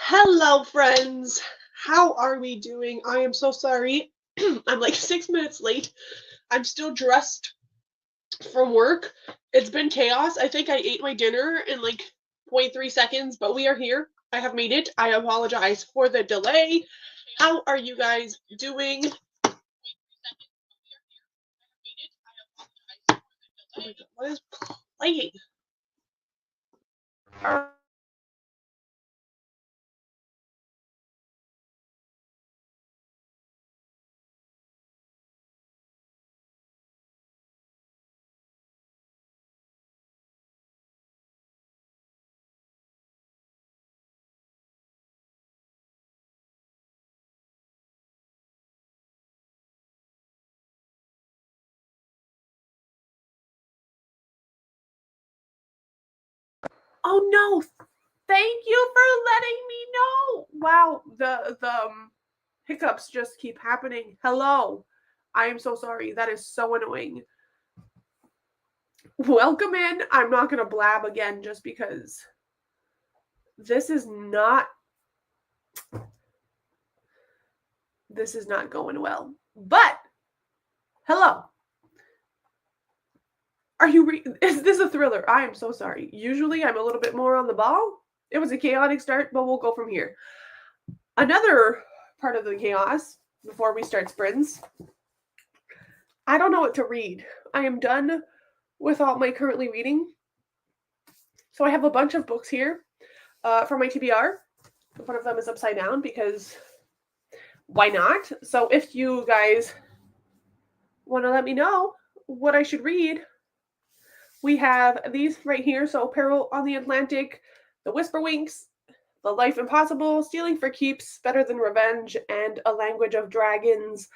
Hello, friends. How are we doing? I am so sorry. I'm like 6 minutes late. I'm still dressed from work. It's been chaos. I think I ate my dinner in like 0.3 seconds, but we are here. I have made it. I apologize for the delay. How are you guys doing? Oh my God, what is playing? Oh no! Thank you for letting me know. Wow, the hiccups just keep happening. Hello. I am so sorry. That is so annoying. Welcome in. I'm not going to blab again just because this is not going well. But hello. Is this a thriller? I am so sorry. Usually I'm a little bit more on the ball. It was a chaotic start, but we'll go from here. Another part of the chaos before we start sprints. I don't know what to read. I am done with all my currently reading. So I have a bunch of books here for my TBR. One of them is upside down because why not? So if you guys want to let me know what I should read, we have these right here. So Peril on the Atlantic, The Whisperwinks, The Life Impossible, Stealing for Keeps, Better Than Revenge, and A Language of Dragons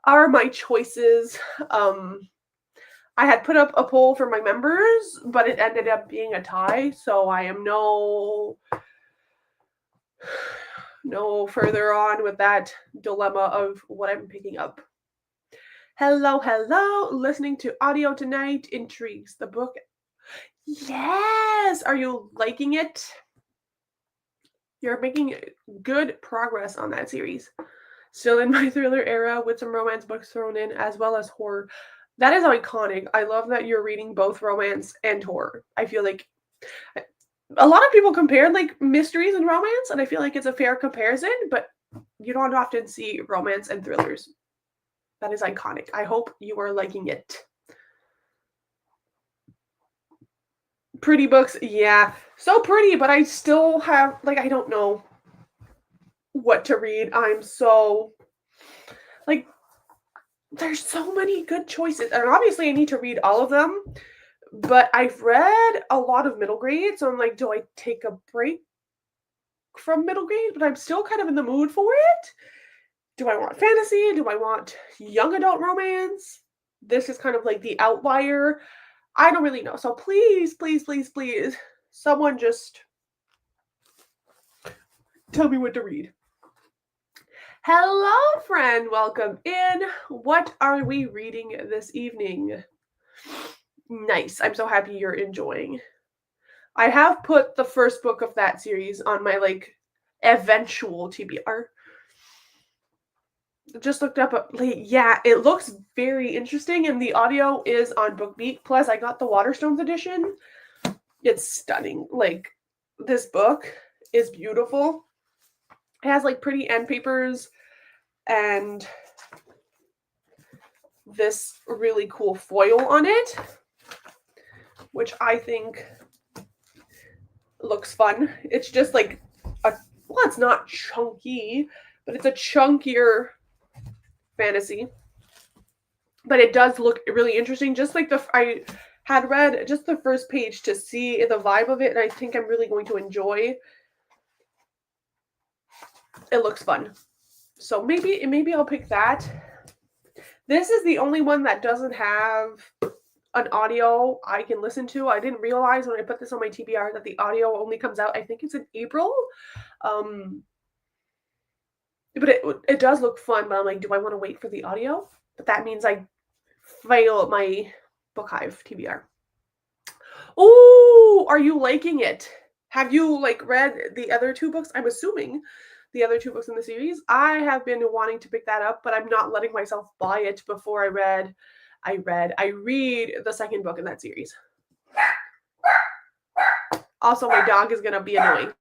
are my choices. I had put up a poll for my members, but it ended up being a tie, so I am no further on with that dilemma of what I'm picking up. Hello, listening to audio tonight. Intrigues, the book. Yes! Are you liking it? You're making good progress on that series. Still in my thriller era with some romance books thrown in as well as horror. That is iconic. I love that you're reading both romance and horror. I feel like a lot of people compare like mysteries and romance, and I feel like it's a fair comparison, but you don't often see romance and thrillers. That is iconic. I hope you are liking it. Pretty books, yeah. So pretty, but I still have, like, I don't know what to read. I'm so, like, there's so many good choices. And obviously I need to read all of them, but I've read a lot of middle grade, so I'm like, do I take a break from middle grade? But I'm still kind of in the mood for it. Do I want fantasy? Do I want young adult romance? This is kind of like the outlier. I don't really know. So please, someone just tell me what to read. Hello, friend. Welcome in. What are we reading this evening? Nice. I'm so happy you're enjoying. I have put the first book of that series on my like eventual TBR. Just looked up, yeah, it looks very interesting, and the audio is on BookBeat. Plus, I got the Waterstones edition. It's stunning. Like, this book is beautiful. It has like pretty end papers and this really cool foil on it, which I think looks fun. It's just like well, it's not chunky, but it's a chunkier fantasy. But it does look really interesting. Just like I had read just the first page to see the vibe of it, and I think I'm really going to enjoy. It looks fun. So maybe I'll pick that. This is the only one that doesn't have an audio I can listen to. I didn't realize when I put this on my TBR that the audio only comes out, I think it's in April. But it does look fun, but I'm like, do I want to wait for the audio? But that means I fail my Book Hive TBR. Oh, are you liking it? Have you, like, read the other 2 books? I'm assuming the other 2 books in the series. I have been wanting to pick that up, but I'm not letting myself buy it before I read the 2nd book in that series. Also, my dog is gonna be annoying.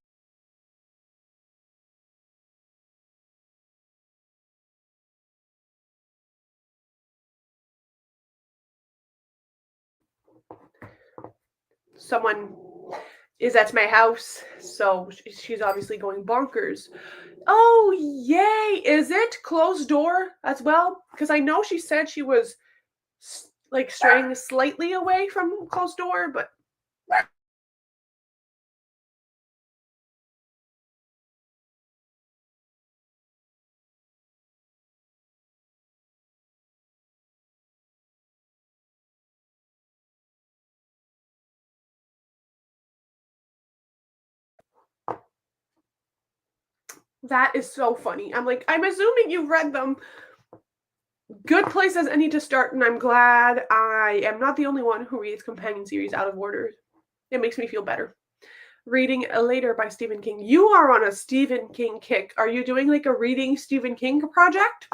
Someone is at my house, so she's obviously going bonkers. Oh, yay! Is it closed door as well? Because I know she said she was like straying slightly away from closed door, but that is so funny. I'm like, I'm assuming you've read them. Good place as any to start, and I'm glad I am not the only one who reads companion series out of order. It makes me feel better. Reading Later by Stephen King. You are on a Stephen King kick. Are you doing like a reading Stephen King project?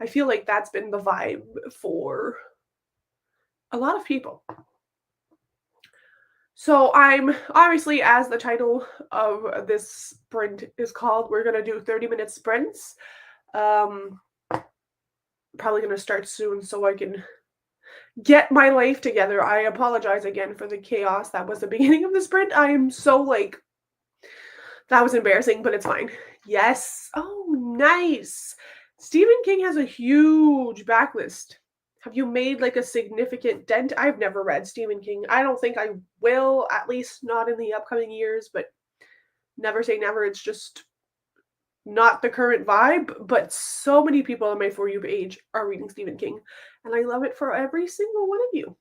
I feel like that's been the vibe for a lot of people. So I'm obviously, as the title of this sprint is called, we're gonna do 30-minute sprints. Um, Probably gonna start soon so I can get my life together. I apologize again for the chaos that was the beginning of the sprint. I am so like that was embarrassing, but it's fine. Yes. Oh, nice. Stephen King has a huge backlist. Have you made like a significant dent? I've never read Stephen King. I don't think I will, at least not in the upcoming years, but never say never. It's just not the current vibe. But so many people on my For You page are reading Stephen King, and I love it for every single one of you.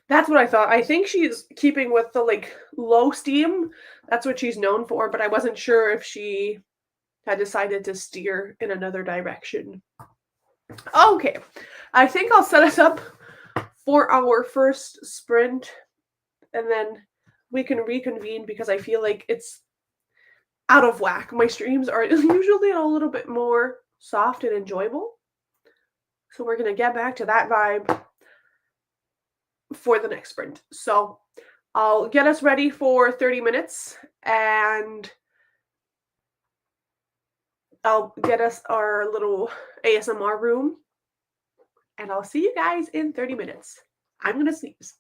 That's what I thought. I think she's keeping with the like low steam. That's what she's known for, but I wasn't sure if she had decided to steer in another direction. Okay, I think I'll set us up for our first sprint and then we can reconvene because I feel like it's out of whack. My streams are usually a little bit more soft and enjoyable. So we're going to get back to that vibe for the next sprint. So I'll get us ready for 30 minutes and I'll get us our little ASMR room and I'll see you guys in 30 minutes. I'm going to sneeze.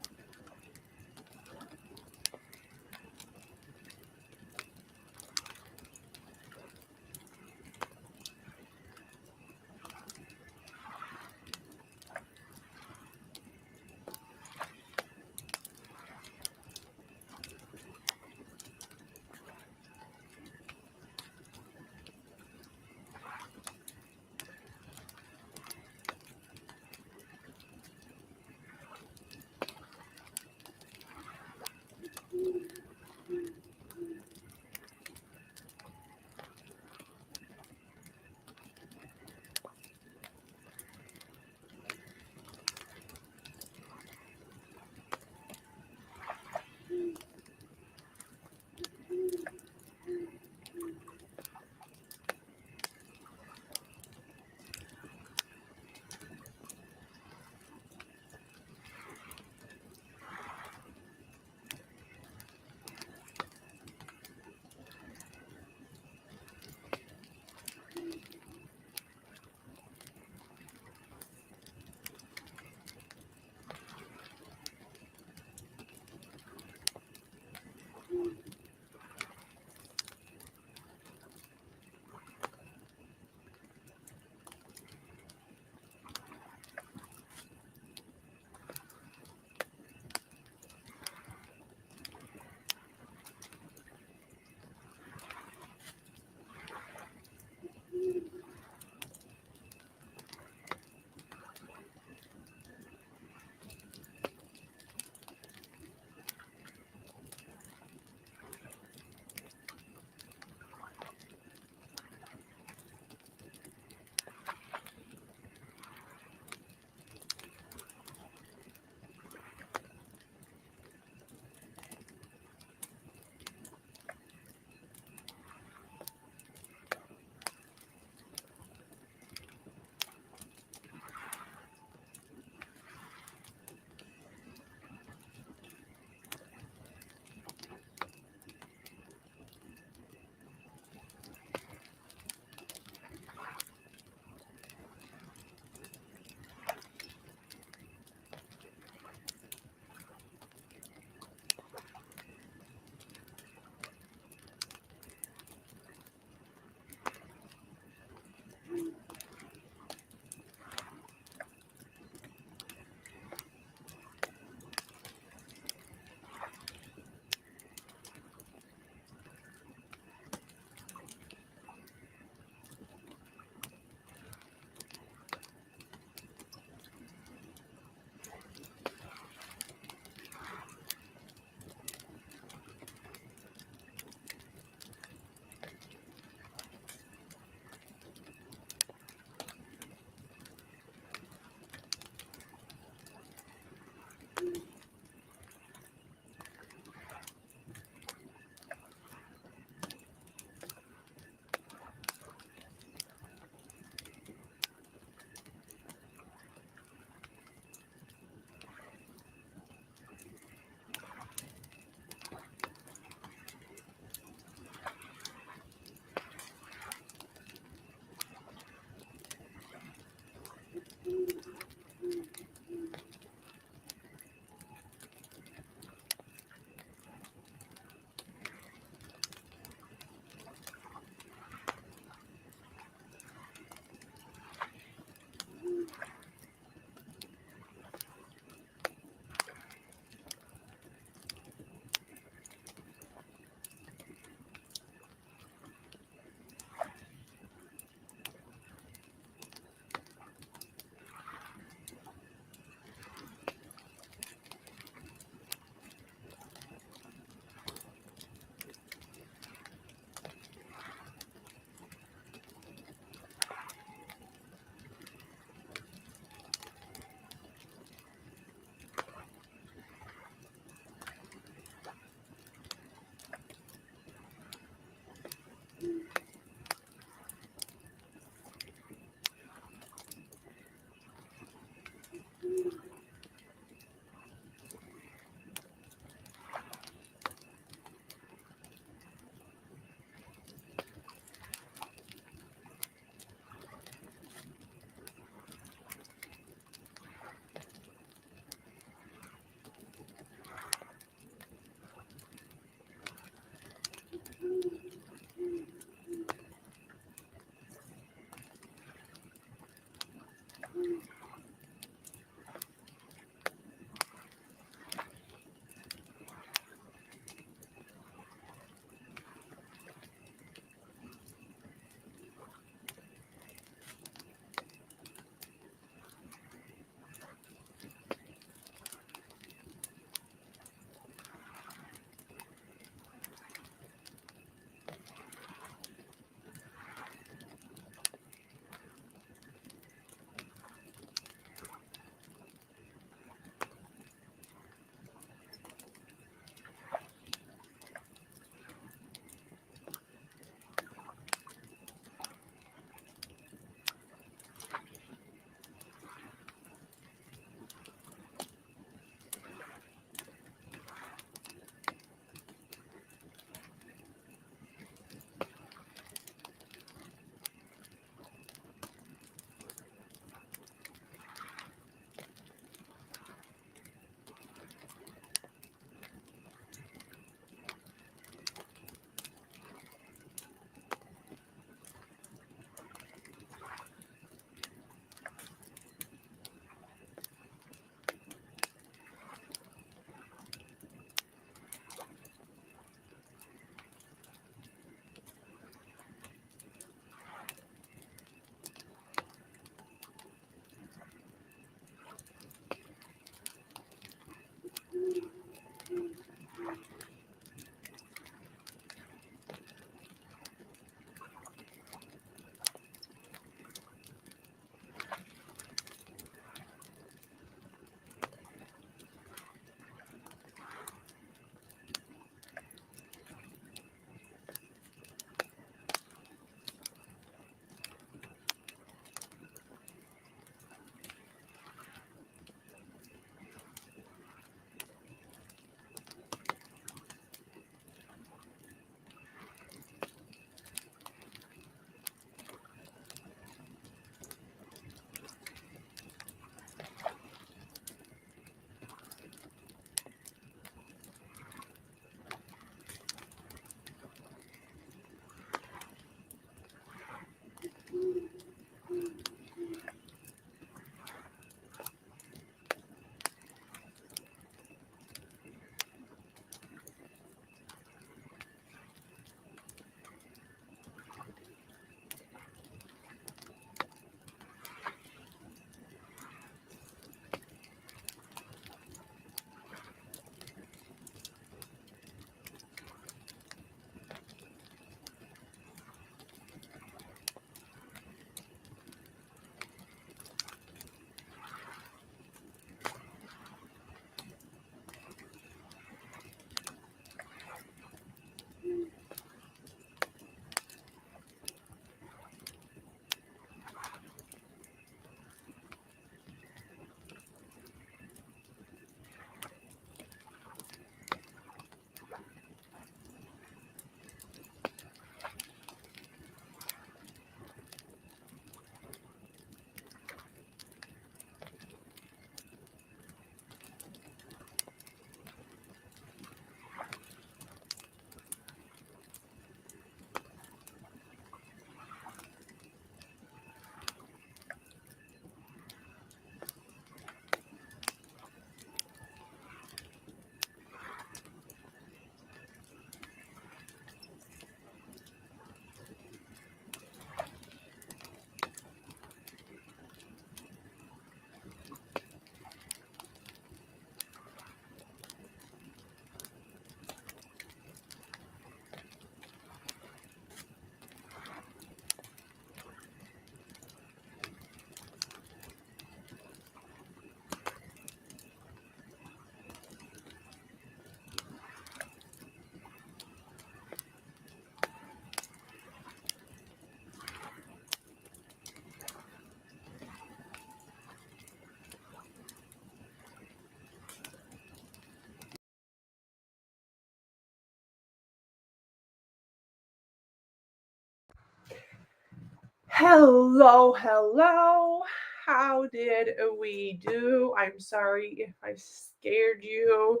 Hello, hello. How did we do? I'm sorry if I scared you.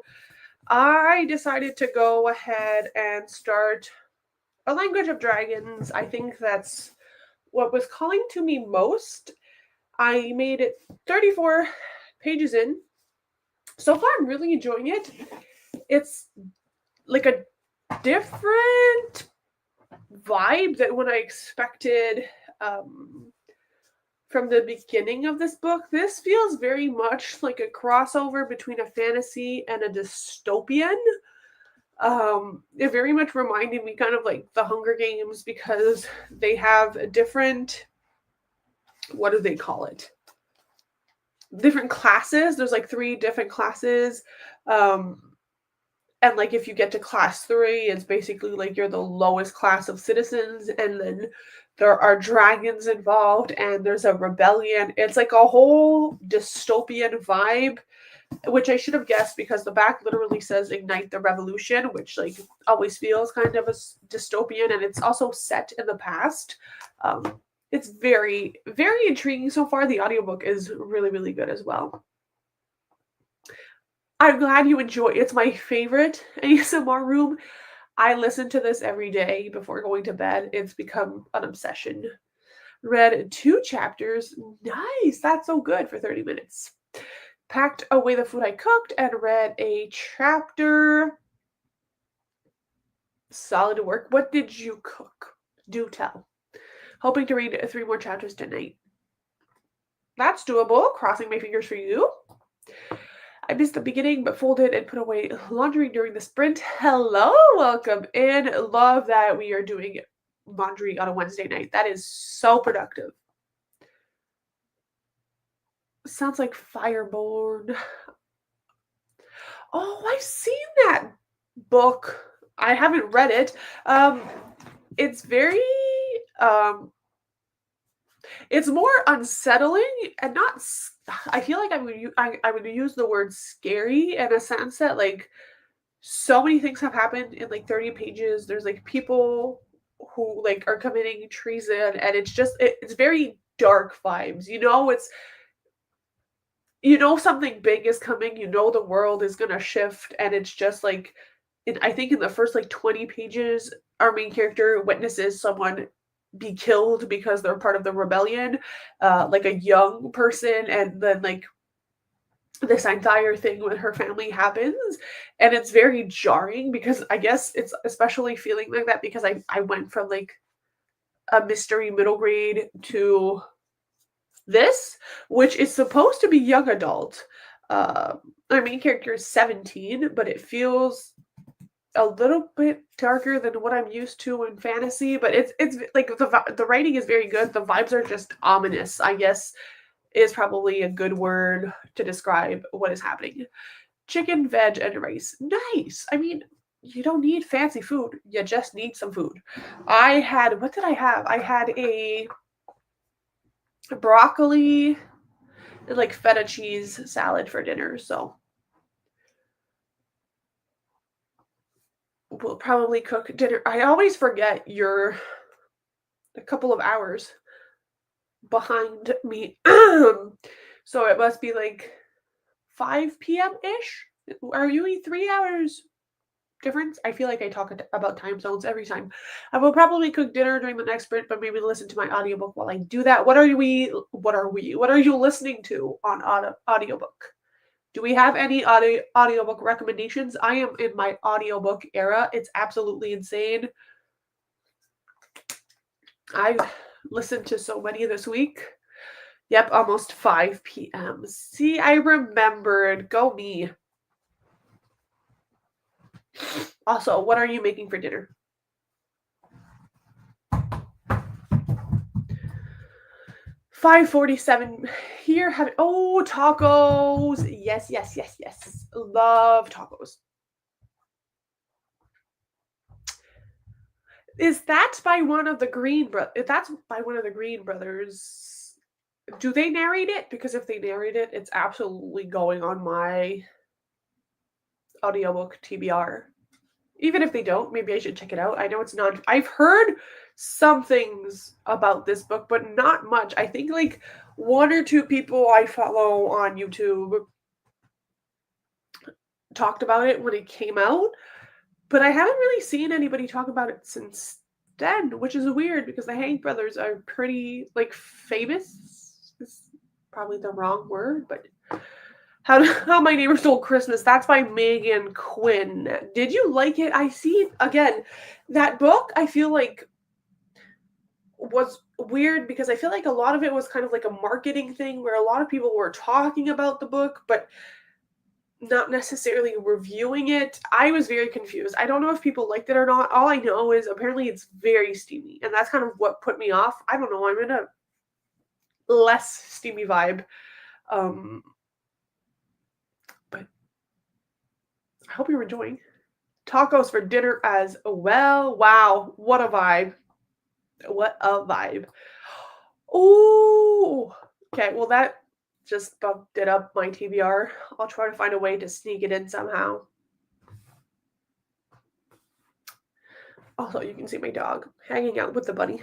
I decided to go ahead and start A Language of Dragons. I think that's what was calling to me most. I made it 34 pages in. So far, I'm really enjoying it. It's like a different vibe than what I expected. From the beginning of this book, this feels very much like a crossover between a fantasy and a dystopian. It very much reminded me kind of like the Hunger Games because they have a different, what do they call it? Different classes. There's like three different classes. Um, and like if you get to class 3, it's basically like you're the lowest class of citizens, and then there are dragons involved and there's a rebellion. It's like a whole dystopian vibe, which I should have guessed because the back literally says ignite the revolution, which like always feels kind of a dystopian, and it's also set in the past. It's very, very intriguing so far. The audiobook is really, really good as well. I'm glad you enjoy it. It's my favorite ASMR room. I listen to this every day before going to bed. It's become an obsession. Read 2 chapters. Nice. That's so good for 30 minutes. Packed away the food I cooked and read a chapter. Solid work. What did you cook? Do tell. Hoping to read 3 more chapters tonight. That's doable. Crossing my fingers for you. I missed the beginning, but folded and put away laundry during the sprint. Hello, welcome in. Love that we are doing laundry on a Wednesday night. That is so productive. Sounds like Fireborn. Oh, I've seen that book. I haven't read it. It's very it's more unsettling and not I feel like I would use the word scary in a sense that like so many things have happened in like 30 pages. There's like people who like are committing treason, and it's just it's very dark vibes. Something big is coming, the world is gonna shift, and it's just like I think in the first like 20 pages, our main character witnesses someone be killed because they're part of the rebellion, like a young person, and then like this entire thing with her family happens, and it's very jarring because I guess it's especially feeling like that because I went from like a mystery middle grade to this, which is supposed to be young adult. Our main character is 17, but it feels a little bit darker than what I'm used to in fantasy. But it's like the writing is very good. The vibes are just ominous, I guess, is probably a good word to describe what is happening. Chicken, veg, and rice. Nice. I mean, you don't need fancy food. You just need some food. What did I have? I had a broccoli and like feta cheese salad for dinner. So we'll probably cook dinner. I always forget you're a couple of hours behind me. So it must be like 5 p.m. ish. Are you 3 hours difference? I feel like I talk about time zones every time. I will probably cook dinner during the next sprint, but maybe listen to my audiobook while I do that. What are you listening to on audiobook? Do we have any audiobook recommendations? I am in my audiobook era. It's absolutely insane. I've listened to so many this week. Yep, almost 5 p.m. See, I remembered. Go me. Also, what are you making for dinner? 5:47 here. Tacos. Yes, yes, yes, yes. Love tacos. Is that by one of the Green brothers? If that's by one of the Green brothers, do they narrate it? Because if they narrate it, it's absolutely going on my audiobook TBR. Even if they don't, maybe I should check it out. I know it's not. I've heard some things about this book, but not much. I think like one or two people I follow on YouTube talked about it when it came out, but I haven't really seen anybody talk about it since then, which is weird because the Hank brothers are pretty like famous. Is probably the wrong word, but How My Neighbor Stole Christmas. That's by Megan Quinn. Did you like it? I see again that book. I feel like was weird because I feel like a lot of it was kind of like a marketing thing where a lot of people were talking about the book, but not necessarily reviewing it. I was very confused. I don't know if people liked it or not. All I know is apparently it's very steamy, and that's kind of what put me off. I don't know. I'm in a less steamy vibe. Um, but I hope you're enjoying. Tacos for dinner as well. Wow, what a vibe. What a vibe. Oh, okay. Well, that just bumped it up my TBR. I'll try to find a way to sneak it in somehow. Also, you can see my dog hanging out with the bunny.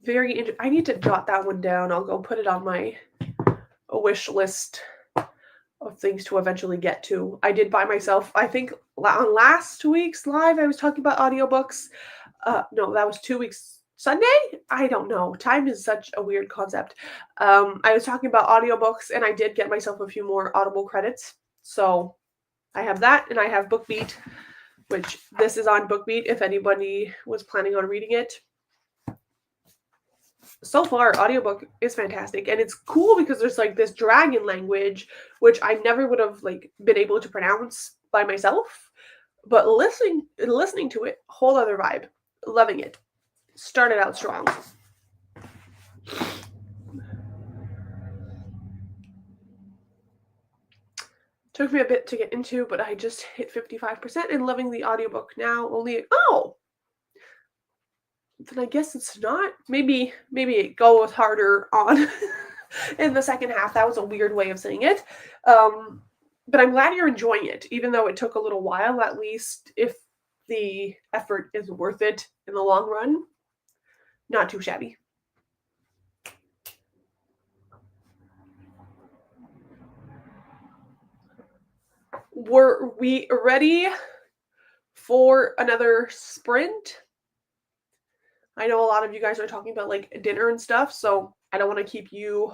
Very interesting. I need to jot that one down. I'll go put it on my wish list of things to eventually get to. I did buy myself, I think on last week's live, I was talking about audiobooks. No, that was 2 weeks Sunday? I don't know. Time is such a weird concept. I was talking about audiobooks and I did get myself a few more Audible credits. So I have that and I have BookBeat, which this is on BookBeat if anybody was planning on reading it. So far, audiobook is fantastic and it's cool because there's like this dragon language which I never would have like been able to pronounce by myself, but listening to it, whole other vibe. Loving it. Started out strong. Took me a bit to get into, but I just hit 55% and loving the audiobook now. Then I guess it's not. Maybe it goes harder on in the second half. That was a weird way of saying it. But I'm glad you're enjoying it, even though it took a little while. At least if the effort is worth it in the long run, not too shabby. Were we ready for another sprint? I know a lot of you guys are talking about like dinner and stuff, so I don't want to keep you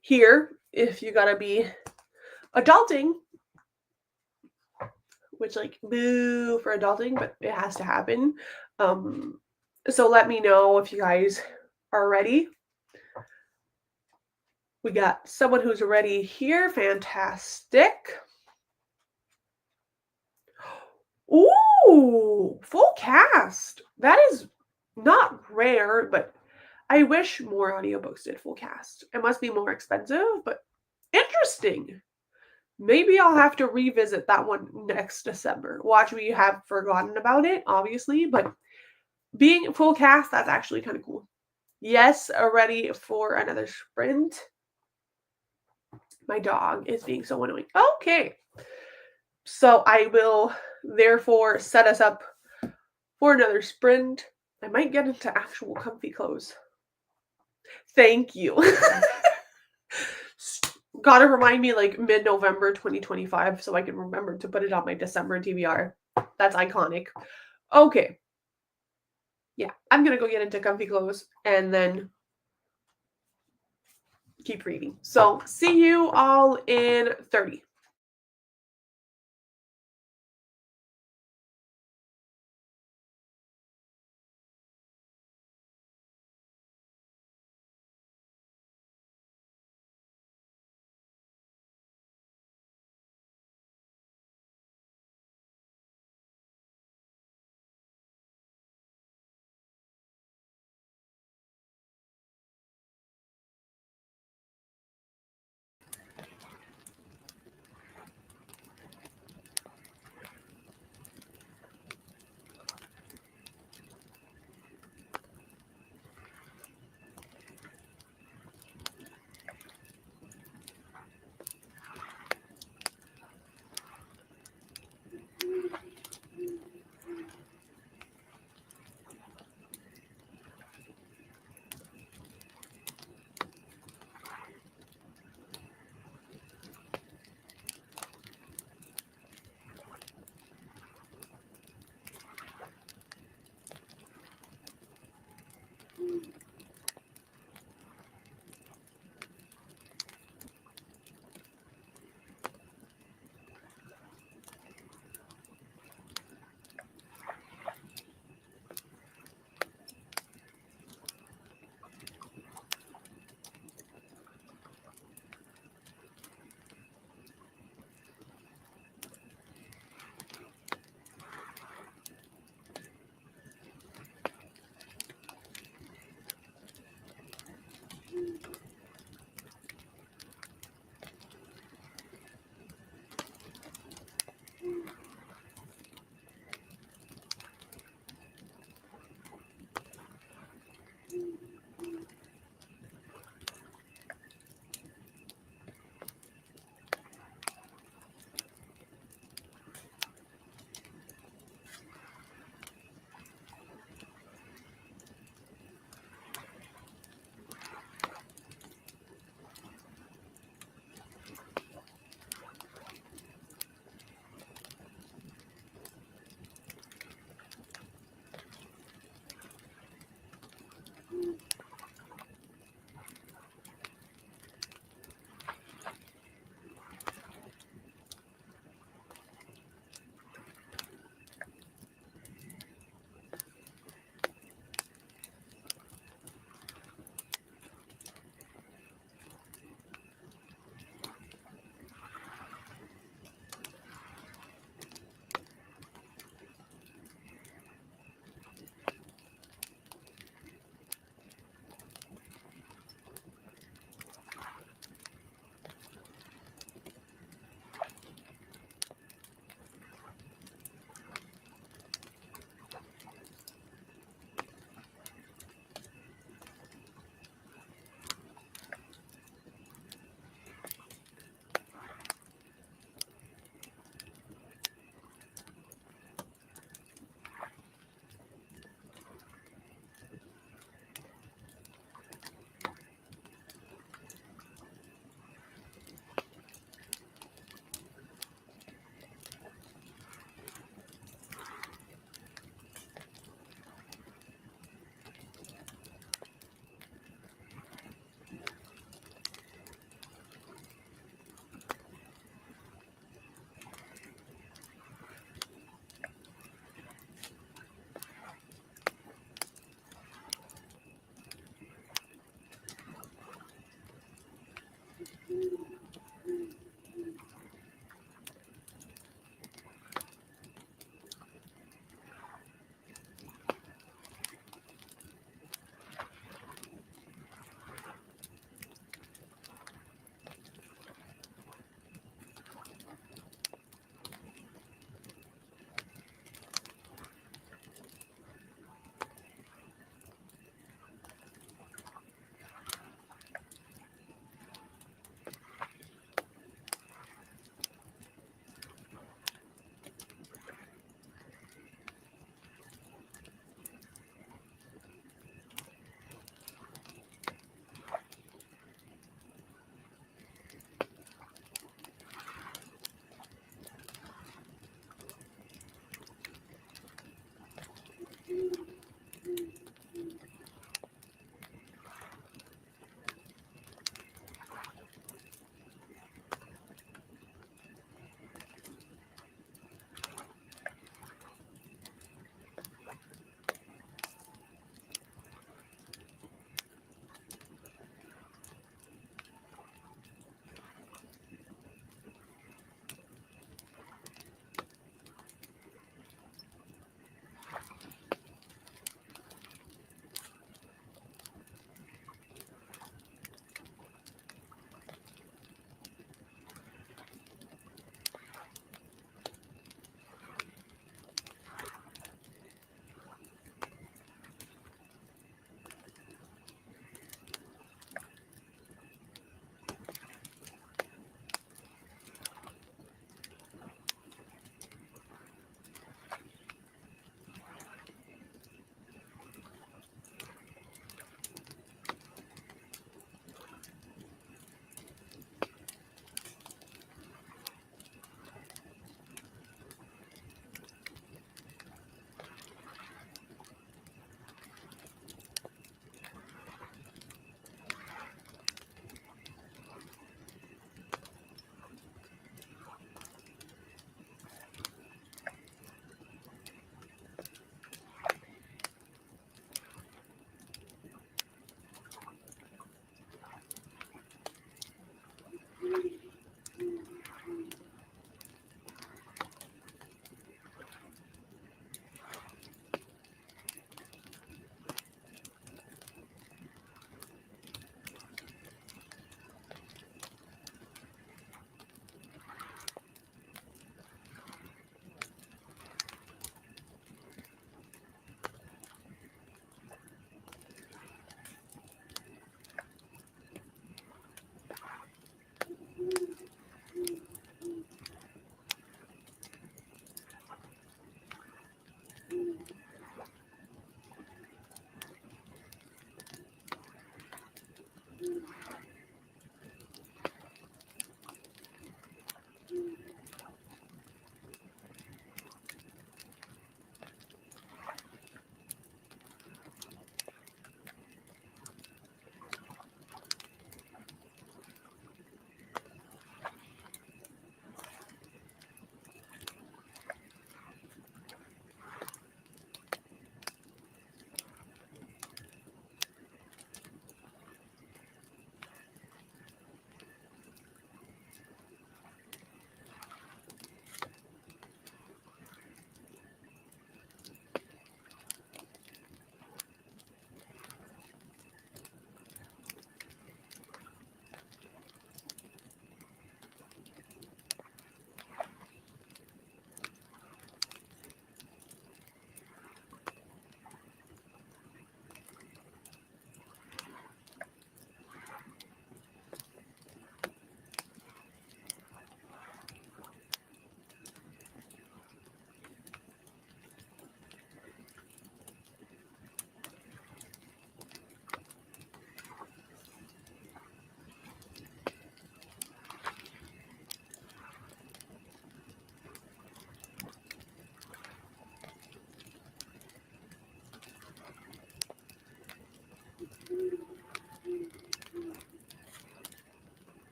here if you gotta be adulting, which like boo for adulting, but it has to happen. So let me know if you guys are ready. We got someone who's ready here. Fantastic. Ooh, full cast. That is not rare, but I wish more audiobooks did full cast. It must be more expensive, but interesting. Maybe I'll have to revisit that one next December. Watch me have forgotten about it, obviously, but being full cast, that's actually kind of cool. Yes, ready for another sprint. My dog is being so annoying. Okay. So I will therefore set us up for another sprint. I might get into actual comfy clothes. Thank you. Gotta remind me like mid-November 2025 so I can remember to put it on my December TBR. That's iconic. Okay. Yeah, I'm gonna go get into comfy clothes and then keep reading. So see you all in 30.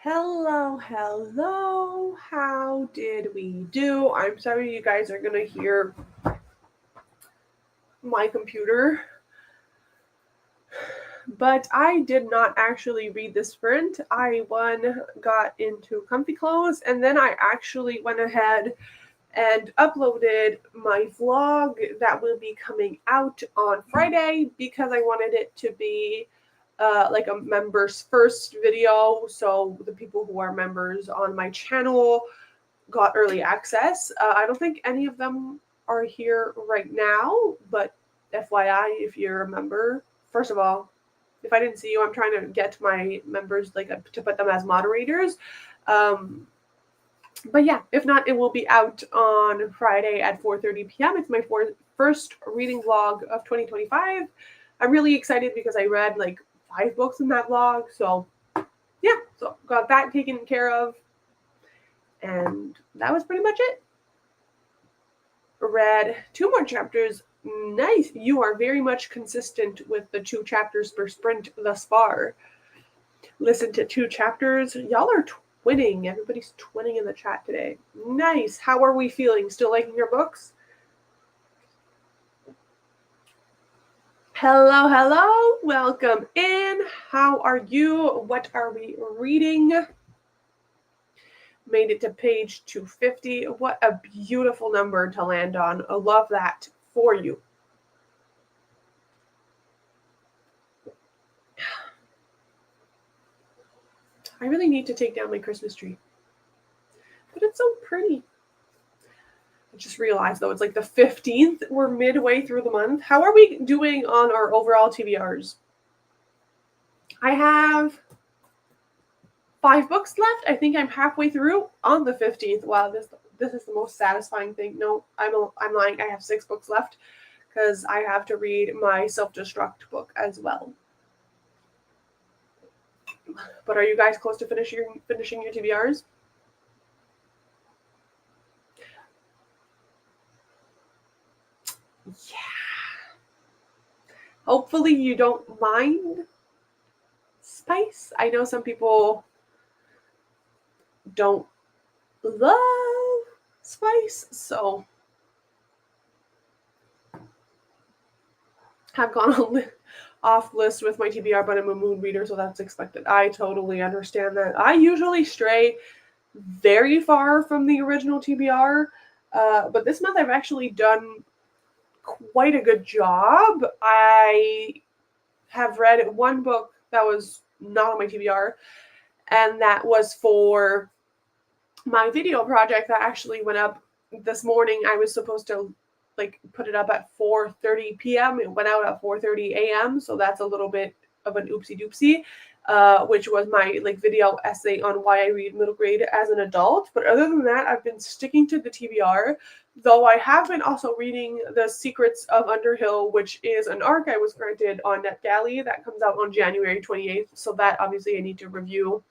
Hello. How did we do? I'm sorry you guys are going to hear my computer. But I did not actually read the sprint. I got into comfy clothes, and then I actually went ahead and uploaded my vlog that will be coming out on Friday because I wanted it to be like a members first video. So the people who are members on my channel got early access. I don't think any of them are here right now, but FYI, if you're a member, first of all, if I didn't see you, I'm trying to get my members to put them as moderators. But yeah, if not, it will be out on Friday at 4:30 p.m. It's my first reading vlog of 2025. I'm really excited because I read like 5 books in that vlog. So yeah, so got that taken care of. And that was pretty much it. Read 2 more chapters. Nice. You are very much consistent with the 2 chapters per sprint thus far. Listen to 2 chapters. Y'all are twinning. Everybody's twinning in the chat today. Nice. How are we feeling? Still liking your books? Hello. Welcome in. How are you? What are we reading? Made it to page 250. What a beautiful number to land on. I love that for you. I really need to take down my Christmas tree. But it's so pretty. I just realized, though, it's like the 15th. We're midway through the month. How are we doing on our overall TBRs? I have 5 books left. I think I'm halfway through on the 15th. Wow, this is the most satisfying thing. No, I'm lying. I have 6 books left because I have to read my self-destruct book as well. But are you guys close to finishing your TBRs? Yeah. Hopefully you don't mind spice. I know some people don't love spice, so I've gone off list with my TBR, but I'm a mood reader, so that's expected. I totally understand that. I usually stray very far from the original TBR, but this month I've actually done quite a good job. I have read 1 book that was not on my TBR, and that was for my video project that actually went up this morning. I was supposed to put it up at 4:30 p.m. It went out at 4:30 a.m. So that's a little bit of an oopsie doopsie, which was my video essay on why I read middle grade as an adult. But other than that, I've been sticking to the TBR, though I have been also reading The Secrets of Underhill, which is an arc I was granted on NetGalley that comes out on January 28th. So that obviously I need to review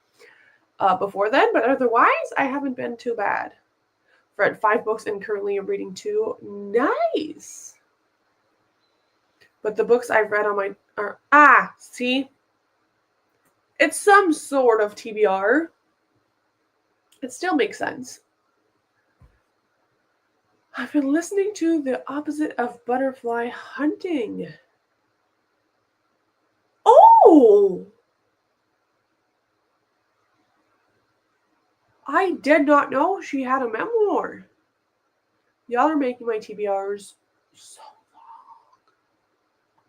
before then, but otherwise I haven't been too bad. Read 5 books and currently I'm reading 2. Nice. But the books I've read on my see, it's some sort of TBR. It still makes sense. I've been listening to The Opposite of Butterfly Hunting. Oh! I did not know she had a memoir. Y'all are making my TBRs so long.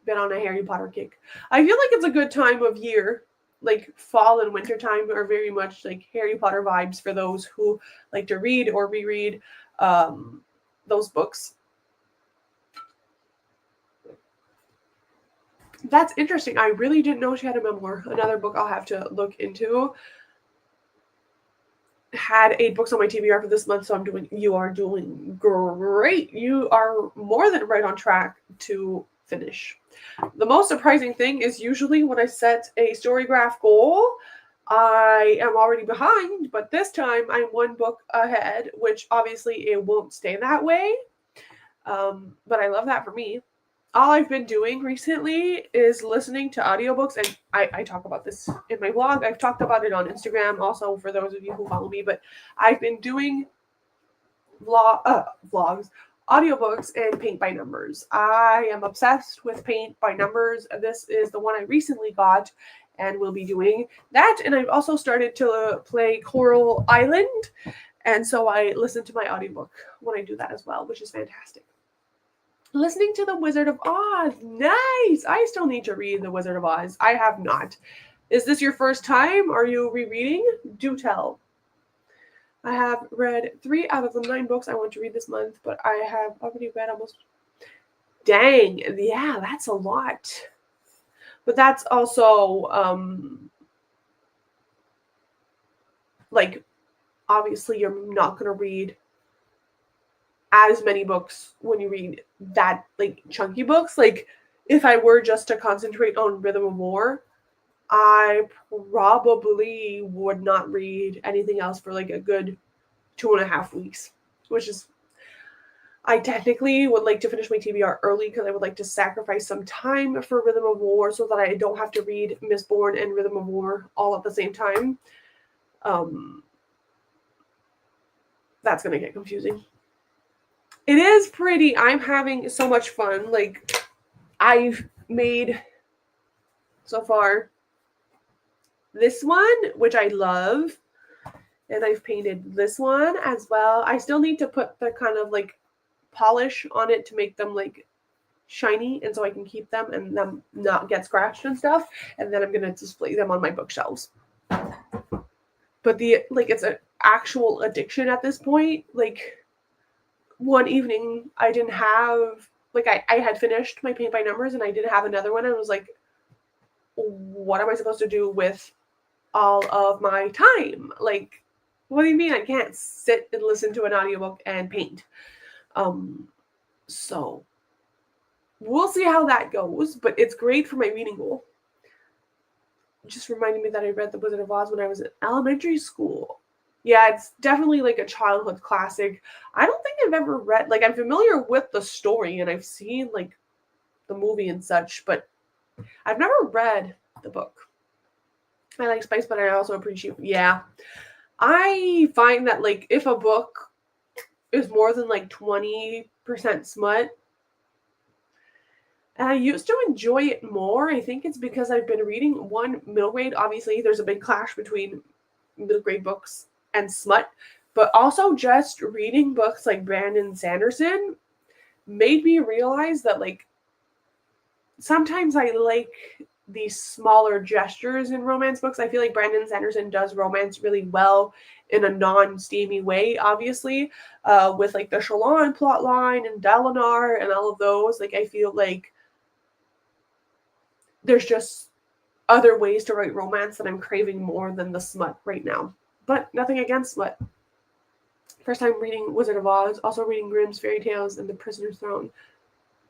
Been on a Harry Potter kick. I feel like it's a good time of year. Fall and winter time are very much Harry Potter vibes for those who like to read or reread those books. That's interesting. I really didn't know she had a memoir. Another book I'll have to look into. Had 8 books on my TBR for this month, so you are doing great. You are more than right on track to finish. The most surprising thing is usually when I set a Storygraph goal, I am already behind, but this time I'm 1 book ahead, which obviously it won't stay that way. But I love that for me. all I've been doing recently is listening to audiobooks, and I talk about this in my blog. I've talked about it on Instagram also for those of you who follow me, but I've been doing vlogs, audiobooks, and paint by numbers. I am obsessed with paint by numbers. This is the one I recently got and will be doing that. And I've also started to play Coral Island. And so I listen to my audiobook when I do that as well, which is fantastic. Listening to The Wizard of Oz. Nice. I still need to read The Wizard of Oz. I have not. Is this your first time? Are you rereading? Do tell. I have read 3 out of the 9 books I want to read this month, but I have already read almost... Dang. Yeah, that's a lot. But that's also, like, obviously you're not going to read as many books when you read that, like, chunky books. Like, if I were just to concentrate on Rhythm of War, I probably would not read anything else for, like, a good 2.5 weeks, which is... I technically would like to finish my TBR early because I would like to sacrifice some time for Rhythm of War so that I don't have to read Mistborn and Rhythm of War all at the same time. That's going to get confusing. It is pretty. I'm having so much fun. Like, I've made so far this one, which I love, and I've painted this one as well. I still need to put the kind of like polish on it to make them like shiny, and so I can keep them and them not get scratched and stuff. And then I'm gonna display them on my bookshelves. But it's an actual addiction at this point. Like, one evening I didn't have, like, I had finished my paint by numbers and I didn't have another one, and I was like, what am I supposed to do with all of my time? Like, what do you mean I can't sit and listen to an audiobook and paint? So we'll see how that goes, but it's great for my reading goal. Just reminded me that I read The Wizard of Oz when I was in elementary school. Yeah, it's definitely like a childhood classic. I don't think I've ever read, like, I'm familiar with the story and I've seen like the movie and such, but I've never read the book. I like spice, but I also appreciate, yeah. I find that, like, if a book is more than like 20% smut, and I used to enjoy it more. I think it's because I've been reading one middle grade. Obviously, there's a big clash between middle grade books and smut, but also just reading books like Brandon Sanderson made me realize that, like, sometimes I like these smaller gestures in romance books. I feel like Brandon Sanderson does romance really well in a non-steamy way, obviously, with like the Shalon plotline and Dalinar and all of those. Like, I feel like there's just other ways to write romance that I'm craving more than the smut right now. But nothing against smut. First time reading Wizard of Oz, also reading Grimm's Fairy Tales and The Prisoner's Throne.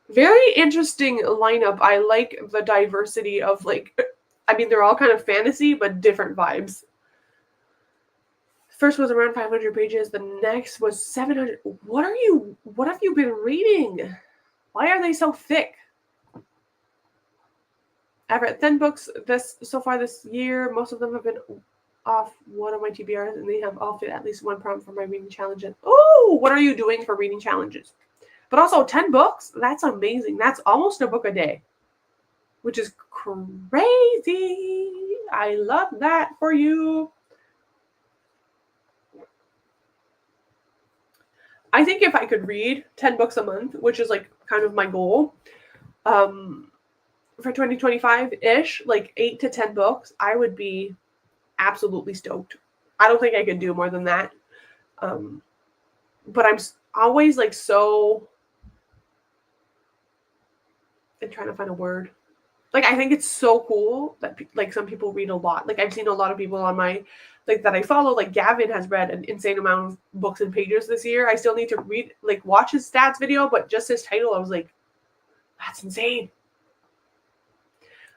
Very interesting lineup. I like the diversity of, like, I mean, they're all kind of fantasy, but different vibes. First was around 500 pages. The next was 700. What have you been reading? Why are they so thick? I've read 10 books so far this year. Most of them have been off one of my TBRs, and they have all fit at least one prompt for my reading challenges. Oh, what are you doing for reading challenges? But also 10 books? That's amazing. That's almost a book a day, which is crazy. I love that for you. I think if I could read 10 books a month, which is like kind of my goal, for 2025-ish, like 8 to 10 books, I would be absolutely stoked. I don't think I could do more than that. But I'm always like so... I'm trying to find a word. Like, I think it's so cool that like some people read a lot. Like, I've seen a lot of people on my, like, that I follow, like Gavin has read an insane amount of books and pages this year. I still need to read, like, watch his stats video, but just his title, I was like, that's insane.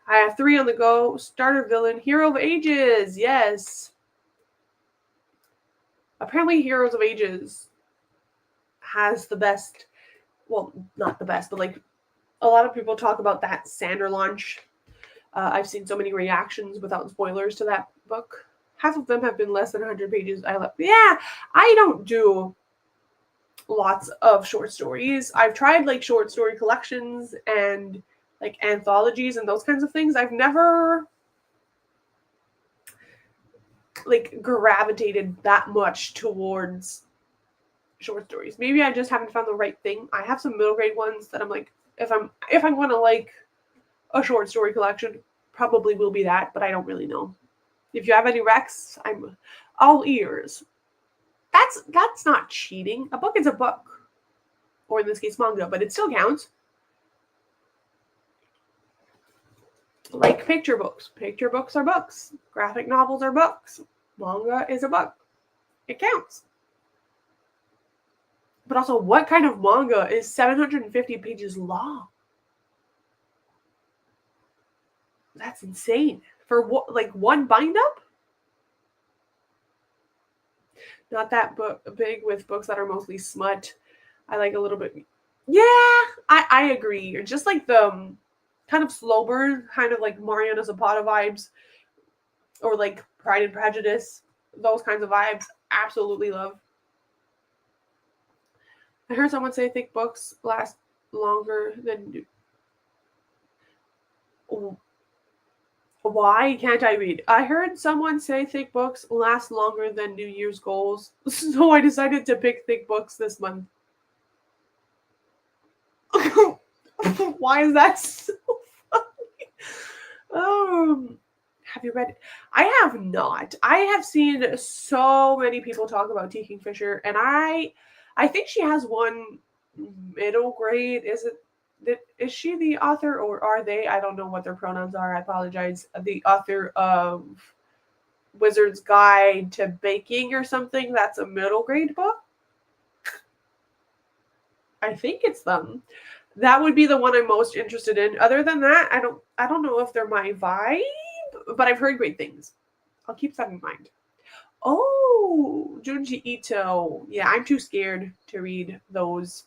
I have 3 on the go. Starter Villain, Hero of Ages. Yes. Apparently Heroes of Ages has the best, well, not the best, but like A lot of people talk about that Sander launch. I've seen so many reactions without spoilers to that book. Half of them have been less than 100 pages. Yeah, I don't do lots of short stories. I've tried like short story collections and like anthologies and those kinds of things. I've never like gravitated that much towards short stories. Maybe I just haven't found the right thing. I have some middle grade ones that I'm like, if I'm going to like a short story collection, probably will be that, but I don't really know. If you have any recs, I'm all ears. That's not cheating. A book is a book. Or in this case, manga, but it still counts. Like picture books. Picture books are books. Graphic novels are books. Manga is a book. It counts. But also, what kind of manga is 750 pages long? That's insane. For what, like one bind up? Not that big with books that are mostly smut. I like a little bit. Yeah, I agree. Just like the kind of slow burn, kind of like Mariana Zapata vibes, or like Pride and Prejudice, those kinds of vibes. Absolutely love. I heard someone say thick books last longer than. Why can't I read? I heard someone say thick books last longer than New Year's goals, so I decided to pick thick books this month. Why is that so funny? Have you read it? I have not. I have seen so many people talk about T. Kingfisher, and I think she has one middle grade. Is she the author, or are they? I don't know what their pronouns are. I apologize. The author of Wizard's Guide to Baking or something. That's a middle grade book. I think it's them. That would be the one I'm most interested in. Other than that, I don't know if they're my vibe, but I've heard great things. I'll keep that in mind. Oh, Junji Ito. Yeah, I'm too scared to read those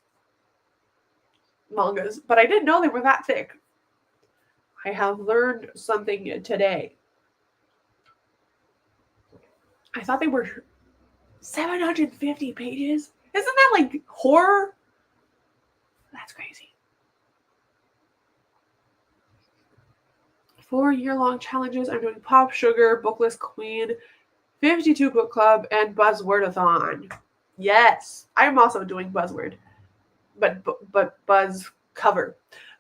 mangas, but I didn't know they were that thick. I have learned something today. I thought they were 750 pages. Isn't that like horror? That's crazy. 4-year-long challenges. I'm doing Pop Sugar, Booklist Queen, 52 Book Club, and Buzzwordathon. Yes, I'm also doing Buzzword, but Buzz cover.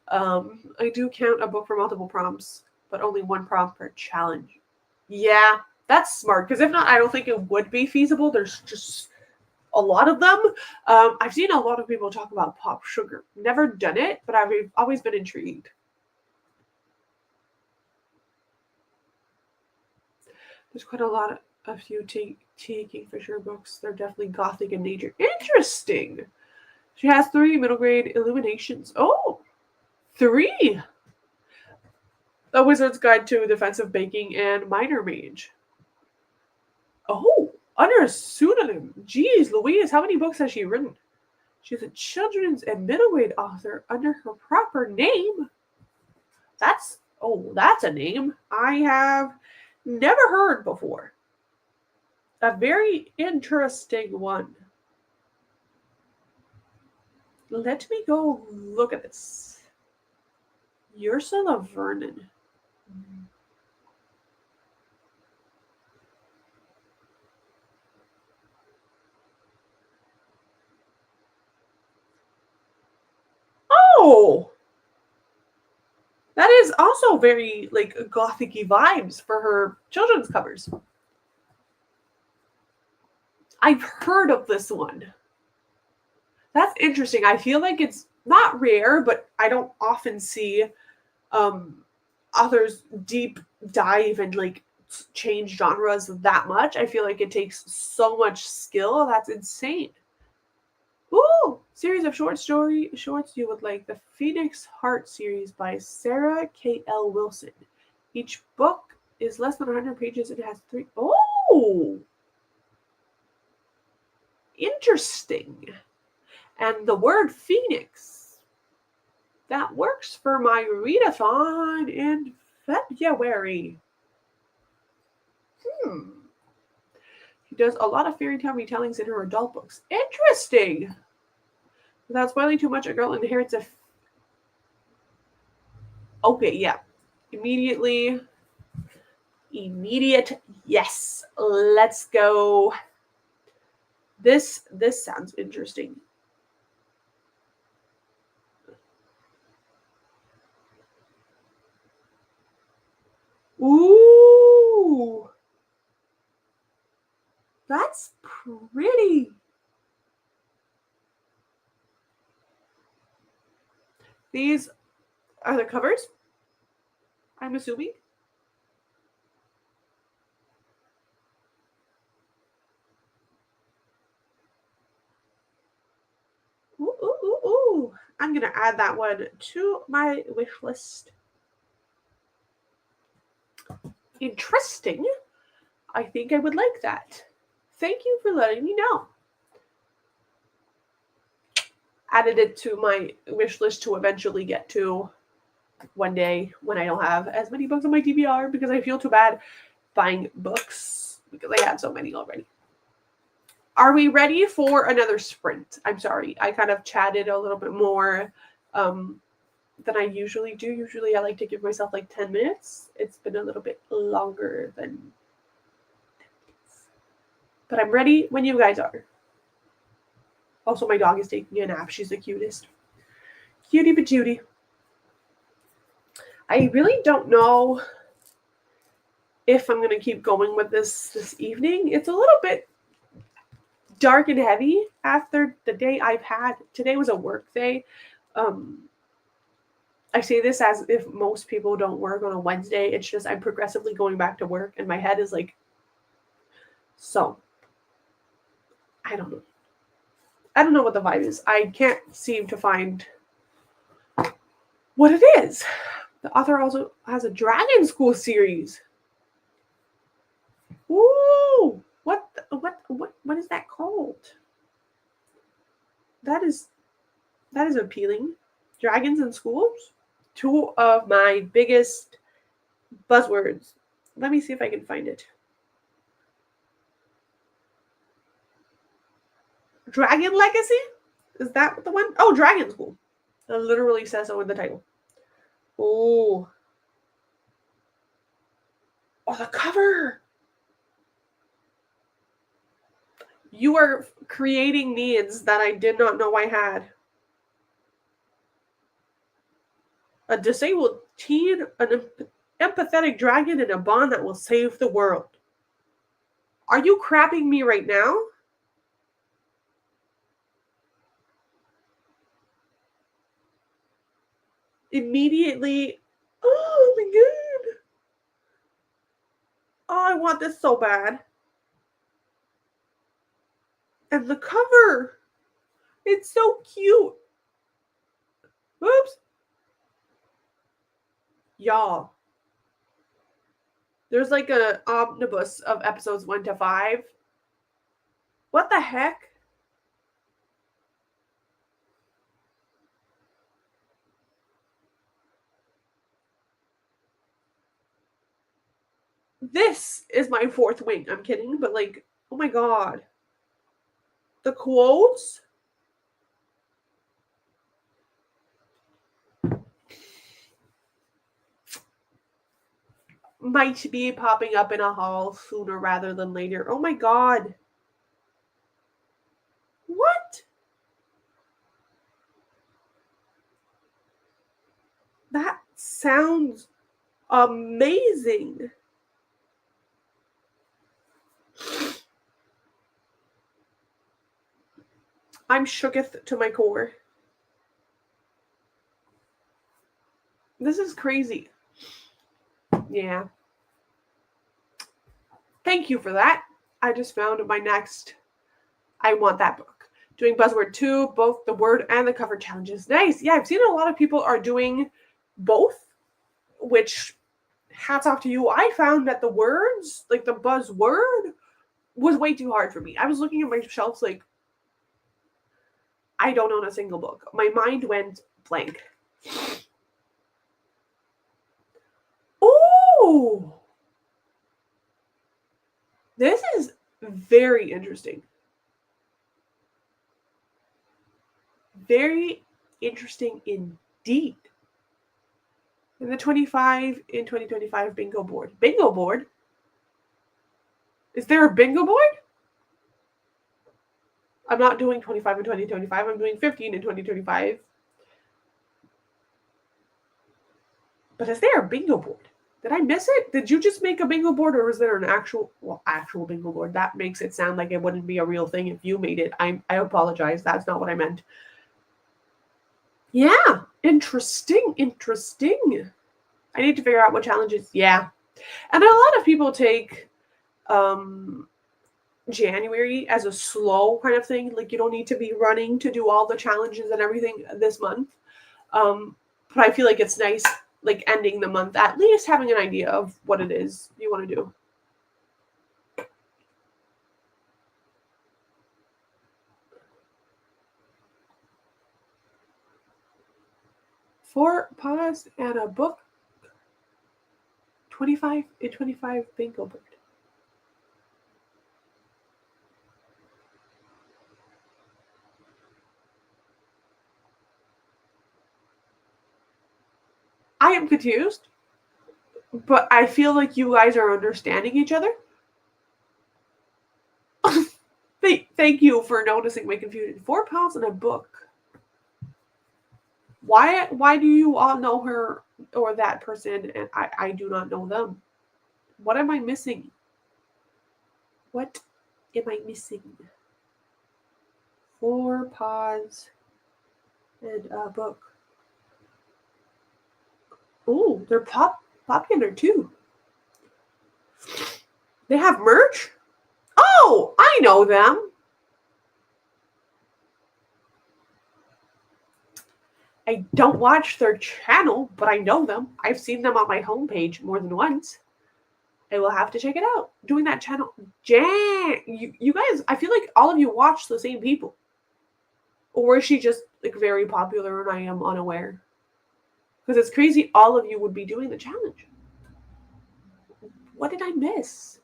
I do count a book for multiple prompts, but only one prompt per challenge. Yeah, that's smart, because if not, I don't think it would be feasible. There's just a lot of them. I've seen a lot of people talk about Pop Sugar. Never done it, but I've always been intrigued. There's quite a few T. Kingfisher books. They're definitely gothic in nature. Interesting. She has 3 middle grade illuminations. Oh, 3. A Wizard's Guide to Defensive Baking and Minor Mage. Oh, under a pseudonym. Jeez Louise, how many books has she written? She's a children's and middle grade author under her proper name. That's a name I have never heard before. A very interesting one. Let me go look at this. Ursula Vernon. Oh! That is also very like gothic-y vibes for her children's covers. I've heard of this one. That's interesting. I feel like it's not rare, but I don't often see authors deep dive and like change genres that much. I feel like it takes so much skill. That's insane. Ooh, series of shorts you would like. The Phoenix Heart series by Sarah K.L. Wilson. Each book is less than 100 pages. It has 3. Oh! Interesting. And the word phoenix. that works for my readathon in February. She does a lot of fairy tale retellings in her adult books. Interesting. Without spoiling too much, a girl inherits a... Okay, yeah. Immediate yes. Let's go. This sounds interesting. Ooh. That's pretty. These are the covers, I'm assuming. Ooh. I'm going to add that one to my wish list. Interesting. I think I would like that. Thank you for letting me know. Added it to my wish list to eventually get to one day when I don't have as many books on my TBR because I feel too bad buying books because I have so many already. Are we ready for another sprint? I'm sorry. I kind of chatted a little bit more than I usually do. Usually I like to give myself like 10 minutes. It's been a little bit longer than 10 minutes. But I'm ready when you guys are. Also, my dog is taking a nap. She's the cutest. Cutie patootie. I really don't know if I'm going to keep going with this evening. It's a little bit dark and heavy after the day I've had. Today was a work day. I say this as if most people don't work on a Wednesday. It's just I'm progressively going back to work and my head is like, so. I don't know. I don't know what the vibe is. I can't seem to find what it is. The author also has a Dragon School series. Ooh, what is that called? That is appealing. Dragons in schools? Two of my biggest buzzwords. Let me see if I can find it. Dragon Legacy? Is that the one? Oh, Dragon School. It literally says so in the title. Oh, the cover. You are creating needs that I did not know I had. A disabled teen, an empathetic dragon, and a bond that will save the world. Are you crapping me right now? Immediately, oh my god. Oh, I want this so bad. And the cover, it's so cute. Oops. Y'all, there's like an omnibus of episodes 1 to 5. What the heck? This is my fourth wing. I'm kidding, but like, oh my god. The quotes. Might be popping up in a haul sooner rather than later. Oh my god. What? That sounds amazing. I'm shooketh to my core. This is crazy. Yeah. Thank you for that. I just found my next. I want that book. Doing buzzword 2, both the word and the cover challenges. Nice. Yeah, I've seen a lot of people are doing both, which hats off to you. I found that the words, like the buzzword, was way too hard for me. I was looking at my shelves like, I don't own a single book. My mind went blank Oh, this is very interesting. Very interesting indeed. And the 25 in 2025 bingo board. Bingo board? Is there a bingo board? I'm not doing 25 in 2025. I'm doing 15 in 2025. But is there a bingo board? Did I miss it? Did you just make a bingo board, or is there an actual bingo board? That makes it sound like it wouldn't be a real thing if you made it. I apologize. That's not what I meant. Yeah, interesting. I need to figure out what challenges. Yeah. And a lot of people take January as a slow kind of thing. Like, you don't need to be running to do all the challenges and everything this month. But I feel like it's nice, like, ending the month, at least having an idea of what it is you want to do. For pause and a book, 25 in 25 bingo board. I am confused, but I feel like you guys are understanding each other. Thank you for noticing my confusion. 4 pounds in a book. Why do you all know her or that person and I do not know them? What am I missing? What am I missing? 4 paws and a book. Oh, they're popular too. They have merch? Oh, I know them. I don't watch their channel, but I know them. I've seen them on my homepage more than once. I will have to check it out. Doing that channel. You guys, I feel like all of you watch the same people. Or is she just like very popular and I am unaware? Because it's crazy all of you would be doing the challenge. What did I miss?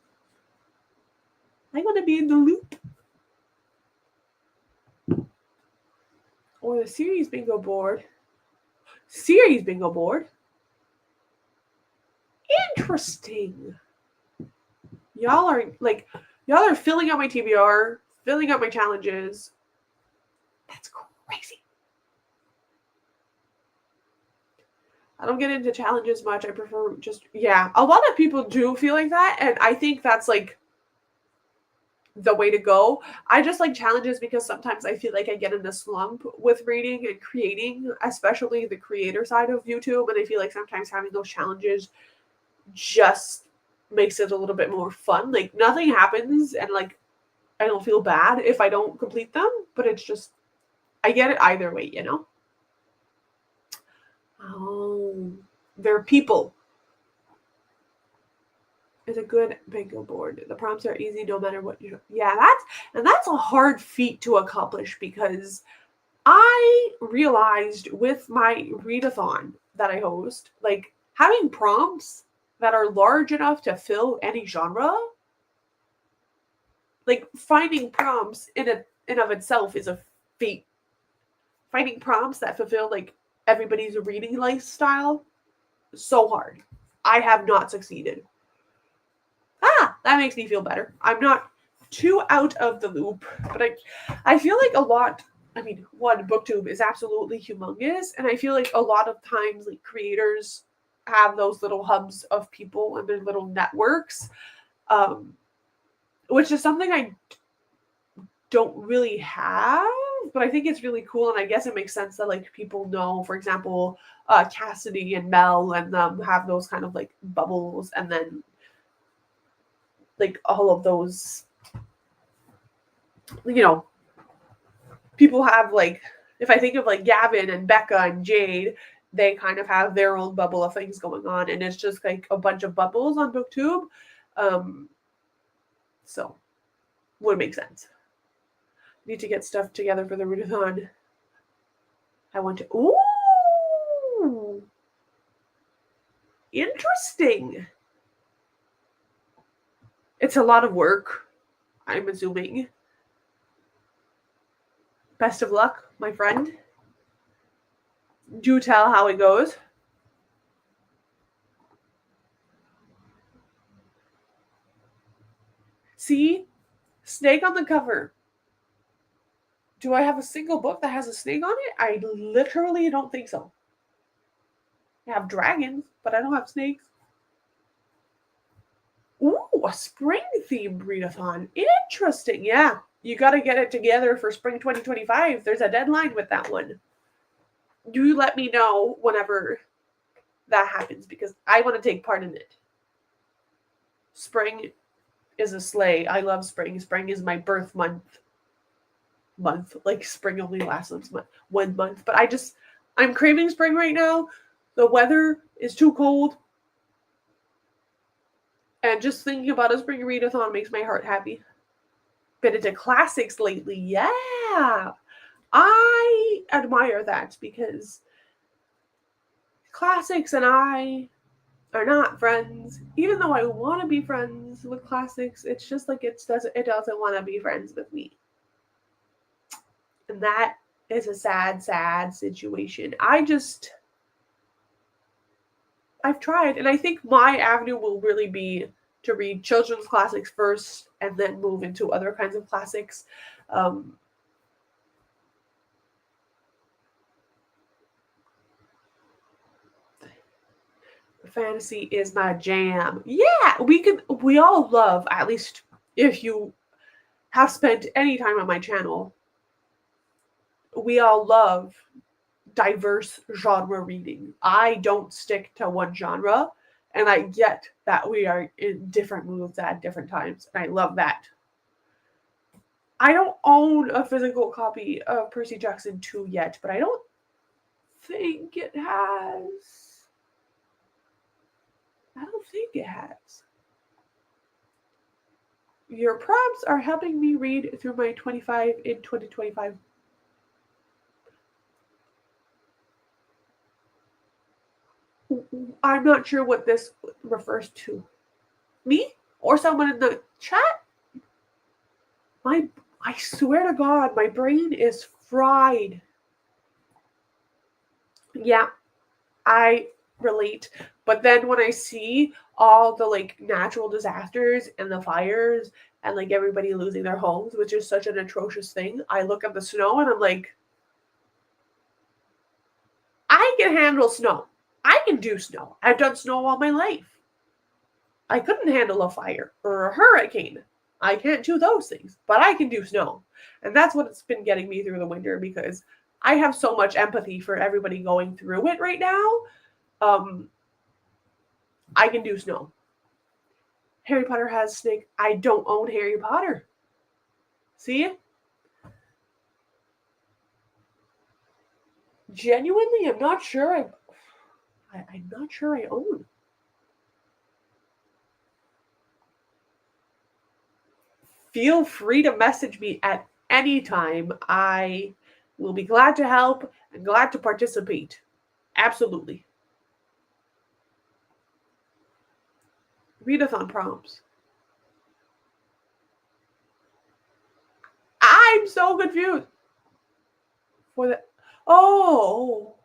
I want to be in the loop. Or the series bingo board. Series bingo board? Interesting. Y'all are filling out my TBR, filling out my challenges. That's crazy. I don't get into challenges much. I prefer just, yeah. A lot of people do feel like that, and I think that's like the way to go. I just like challenges because sometimes I feel like I get in a slump with reading and creating, especially the creator side of YouTube, and I feel like sometimes having those challenges just makes it a little bit more fun. Like, nothing happens, and like I don't feel bad if I don't complete them, but it's just, I get it either way, you know? Oh, they're people. It's a good bingo board. The prompts are easy no matter what you do. Yeah, that's a hard feat to accomplish because I realized with my readathon that I host, like, having prompts that are large enough to fill any genre, like finding prompts in of itself is a feat. Finding prompts that fulfill like everybody's reading lifestyle, so hard. I have not succeeded. That makes me feel better. I'm not too out of the loop, but I feel like a lot. I mean, one, booktube is absolutely humongous, and I feel like a lot of times like creators have those little hubs of people and their little networks, which is something I don't really have, but I think it's really cool, and I guess it makes sense that like people know, for example, Cassidy and Mel and them have those kind of like bubbles, and then like all of those, you know, people have like, if I think of like Gavin and Becca and Jade, they kind of have their own bubble of things going on, and it's just like a bunch of bubbles on booktube. So would make sense. Need to get stuff together for the readathon. I want to. Ooh, Interesting. It's a lot of work, I'm assuming. Best of luck, my friend. Do tell how it goes. See? Snake on the cover. Do I have a single book that has a snake on it? I literally don't think so. I have dragons, but I don't have snakes. Ooh, a spring themed readathon. Interesting. Yeah. You got to get it together for spring 2025. There's a deadline with that one. You let me know whenever that happens because I want to take part in it. Spring is a sleigh. I love spring. Spring is my birth month. Like spring only lasts 1 month. But I'm craving spring right now. The weather is too cold. And just thinking about a spring readathon makes my heart happy. Been into classics lately. Yeah. I admire that because classics and I are not friends. Even though I want to be friends with classics, it's just like it doesn't want to be friends with me. And that is a sad, sad situation. I've tried, and I think my avenue will really be to read children's classics first and then move into other kinds of classics. Fantasy is my jam. Yeah, we all love, at least if you have spent any time on my channel, we all love diverse genre reading. I don't stick to one genre, and I get that we are in different moods at different times, and I love that. I don't own a physical copy of Percy Jackson 2 yet, but I don't think it has. I don't think it has. Your prompts are helping me read through my 25 in 2025. I'm not sure what this refers to. Me? Or someone in the chat? I swear to God, my brain is fried. Yeah, I relate. But then when I see all the like natural disasters and the fires and like everybody losing their homes, which is such an atrocious thing, I look at the snow and I'm like, I can handle snow. I can do snow. I've done snow all my life. I couldn't handle a fire or a hurricane. I can't do those things, but I can do snow. And that's what's been getting me through the winter because I have so much empathy for everybody going through it right now. I can do snow. Harry Potter has snake. I don't own Harry Potter. See? Genuinely, I'm not sure. I'm not sure I own. Feel free to message me at any time. I will be glad to help and glad to participate. Absolutely. Readathon prompts. I'm so confused. For the oh,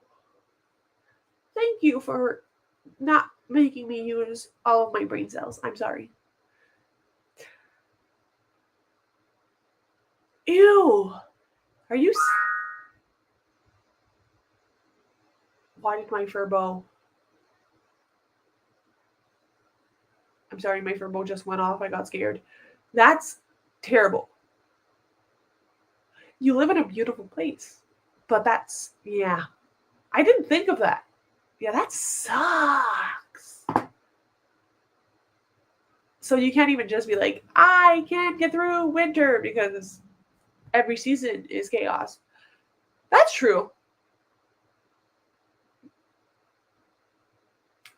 thank you for not making me use all of my brain cells. I'm sorry. Ew. Are you? Why did my furbo? I'm sorry, my furbo just went off. I got scared. That's terrible. You live in a beautiful place, but yeah. I didn't think of that. Yeah, that sucks. So you can't even just be like, I can't get through winter because every season is chaos. That's true.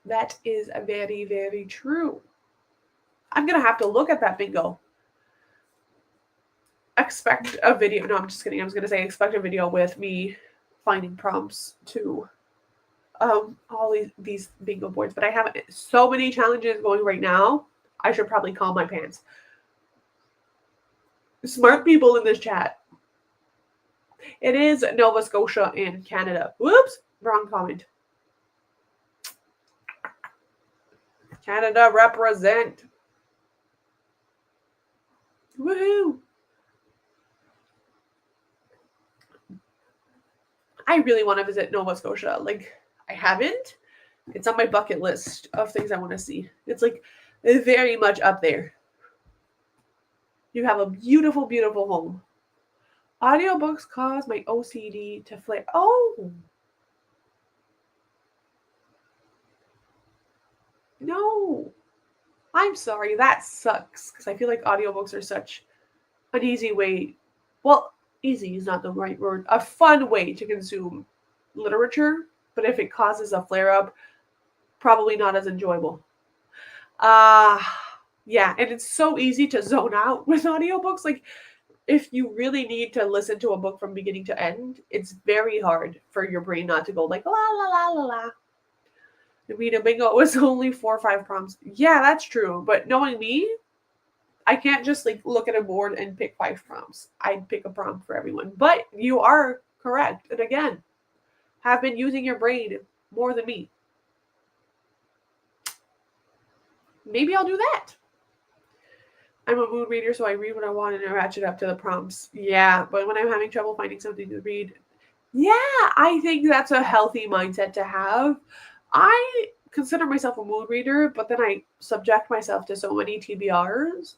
That is very, very true. I'm going to have to look at that bingo. Expect a video. No, I'm just kidding. I was going to say expect a video with me finding prompts to all these bingo boards, but I have so many challenges going right now. I should probably calm my pants. Smart people in this chat. It is Nova Scotia in Canada. Whoops, wrong comment. Canada represent. Woohoo! I really want to visit Nova Scotia. Like, I haven't. It's on my bucket list of things I want to see. It's like very much up there. You have a beautiful, beautiful home. Audiobooks cause my OCD to flare. Oh! No! I'm sorry, that sucks. Because I feel like audiobooks are such an easy way. Well, easy is not the right word. A fun way to consume literature. But if it causes a flare up, probably not as enjoyable. Yeah, and it's so easy to zone out with audiobooks. Like, if you really need to listen to a book from beginning to end, it's very hard for your brain not to go like la la la la la. Read a bingo was only 4 or 5 prompts. Yeah, that's true. But knowing me, I can't just like look at a board and pick 5 prompts. I'd pick a prompt for everyone. But you are correct. And again, have been using your brain more than me. Maybe I'll do that. I'm a mood reader, so I read what I want and I ratchet up to the prompts. Yeah, but when I'm having trouble finding something to read, yeah, I think that's a healthy mindset to have. I consider myself a mood reader, but then I subject myself to so many TBRs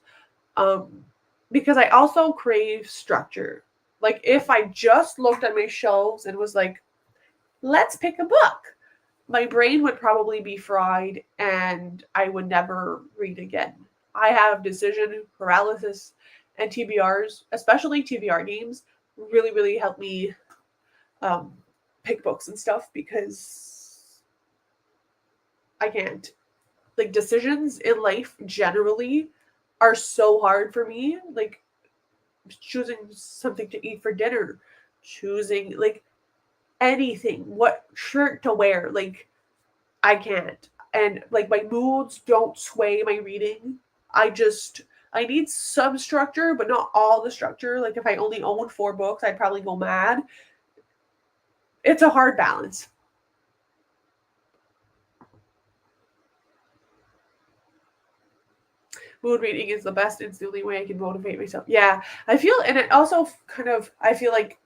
because I also crave structure. Like, if I just looked at my shelves and was like, let's pick a book, my brain would probably be fried and I would never read again. I have decision paralysis, and TBRs, especially TBR games, really, really help me pick books and stuff because I can't. Like, decisions in life generally are so hard for me. Like, choosing something to eat for dinner, choosing like anything, what shirt to wear. Like, I can't. And like, my moods don't sway my reading. I need some structure, but not all the structure. Like, if I only owned 4 books, I'd probably go mad. It's a hard balance. Mood reading is the best. It's the only way I can motivate myself. Yeah, I feel, and it also kind of, I feel like,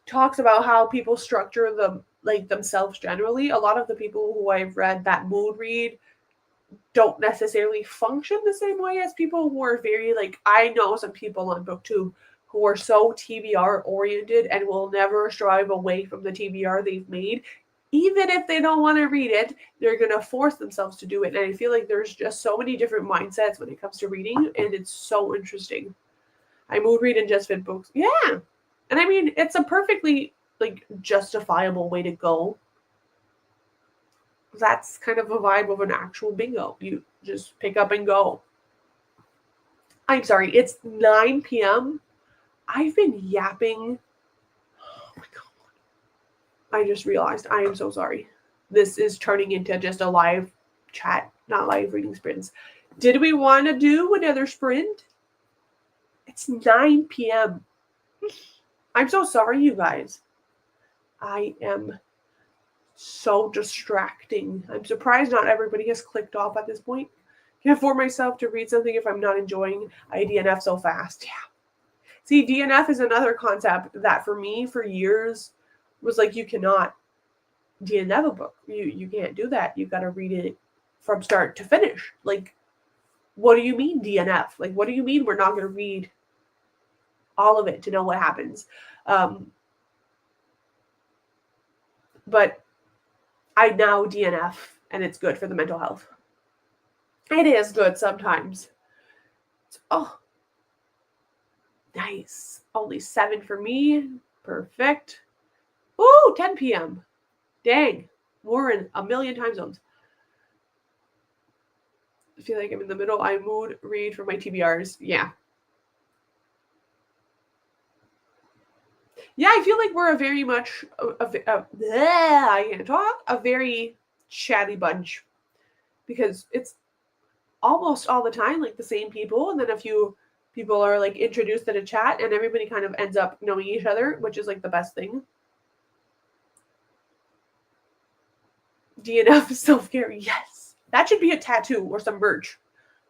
talks about how people structure them, like, themselves generally. A lot of the people who I've read that mood read don't necessarily function the same way as people who are very, like, I know some people on BookTube who are so TBR oriented and will never strive away from the TBR they've made. Even if they don't want to read it, they're going to force themselves to do it. And I feel like there's just so many different mindsets when it comes to reading, and it's so interesting. I mood read and just fit books. Yeah. And I mean, it's a perfectly, like, justifiable way to go. That's kind of a vibe of an actual bingo. You just pick up and go. I'm sorry, it's 9 p.m. I've been yapping. Oh my god. I just realized. I am so sorry. This is turning into just a live chat, not live reading sprints. Did we want to do another sprint? It's 9 p.m. I'm so sorry, you guys. I am so distracting. I'm surprised not everybody has clicked off at this point. Can't force myself to read something if I'm not enjoying. I DNF so fast. Yeah. See, DNF is another concept that for me for years was like, you cannot DNF a book. You can't do that. You got to read it from start to finish. Like, what do you mean DNF? Like, what do you mean we're not going to read all of it to know what happens? But I now DNF, and it's good for the mental health. It is good sometimes. Oh, nice. Only 7 for me. Perfect. Ooh, 10 p.m. Dang. We're in a million time zones. I feel like I'm in the middle. I mood read for my TBRs. Yeah. Yeah, I feel like we're a very much I can't talk, a very chatty bunch because it's almost all the time like the same people, and then a few people are like introduced in a chat, and everybody kind of ends up knowing each other, which is like the best thing. DNF self care, yes, that should be a tattoo or some merch.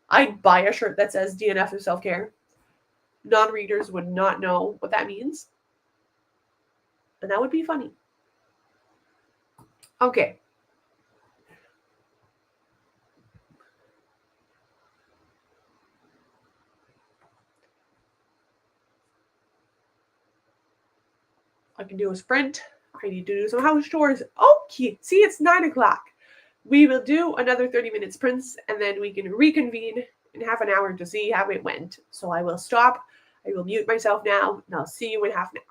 I'd buy a shirt that says DNF is self care. Non-readers would not know what that means, and that would be funny. Okay. I can do a sprint. I need to do some house chores. Okay, see, it's 9 o'clock. We will do another 30-minute sprints, and then we can reconvene in half an hour to see how it went. So I will stop. I will mute myself now, and I'll see you in half an hour.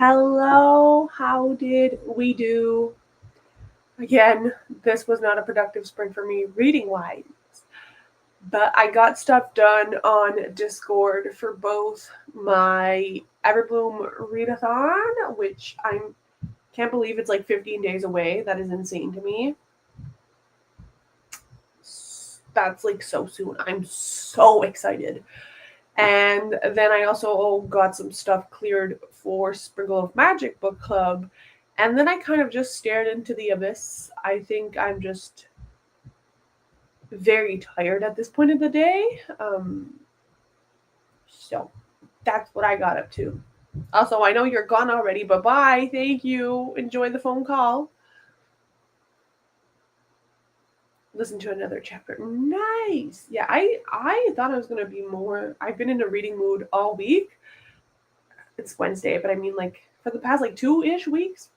Hello, how did we do? Again, this was not a productive sprint for me reading-wise, but I got stuff done on Discord for both my Everbloom readathon, which I can't believe it's like 15 days away. That is insane to me. That's like so soon. I'm so excited. And then I also got some stuff cleared for Sprinkle of Magic book club. And then I kind of just stared into the abyss. I think I'm just very tired at this point of the day. So that's what I got up to. Also, I know you're gone already. Bye-bye. Thank you. Enjoy the phone call. Listen to another chapter. Nice. Yeah, I thought I was going to be more. I've been in a reading mood all week. It's Wednesday, but I mean like for the past like 2-ish weeks.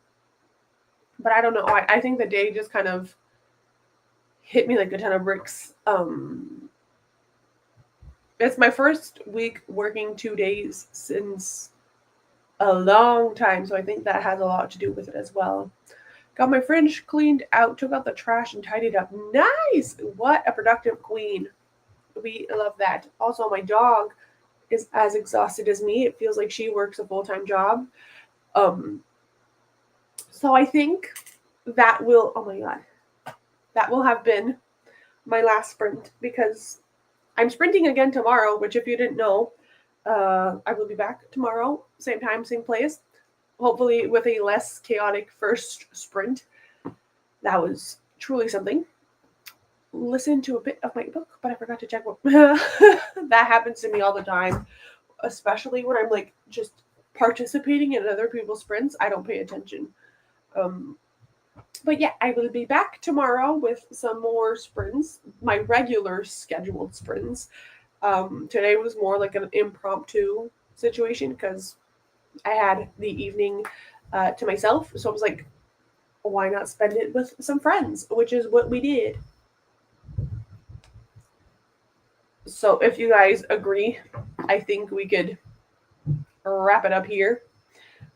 But I don't know. I think the day just kind of hit me like a ton of bricks. It's my first week working 2 days since a long time, so I think that has a lot to do with it as well. Got my fridge cleaned out, took out the trash, and tidied up. Nice! What a productive queen. We love that. Also, my dog is as exhausted as me. It feels like she works a full-time job. So I think that will, oh my god, that will have been my last sprint because I'm sprinting again tomorrow, which if you didn't know, I will be back tomorrow, same time, same place, hopefully with a less chaotic first sprint. That was truly something. Listen to a bit of my book, but I forgot to check what that happens to me all the time, especially when I'm like just participating in other people's sprints. I don't pay attention. But yeah, I will be back tomorrow with some more sprints, my regular scheduled sprints. Today was more like an impromptu situation because I had the evening to myself. So I was like, why not spend it with some friends, which is what we did. So if you guys agree, I think we could wrap it up here.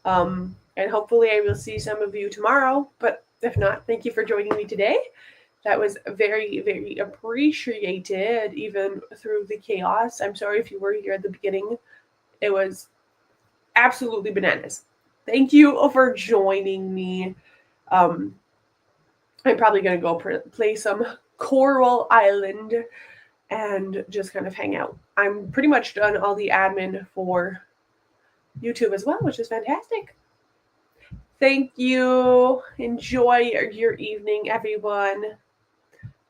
And hopefully I will see some of you tomorrow. But if not, thank you for joining me today. That was very, very appreciated, even through the chaos. I'm sorry if you were here at the beginning. It was absolutely bananas. Thank you for joining me. I'm probably going to go play some Coral Island and just kind of hang out. I'm pretty much done all the admin for YouTube as well, which is fantastic. Thank you. Enjoy your evening, everyone.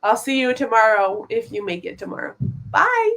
I'll see you tomorrow if you make it tomorrow. Bye.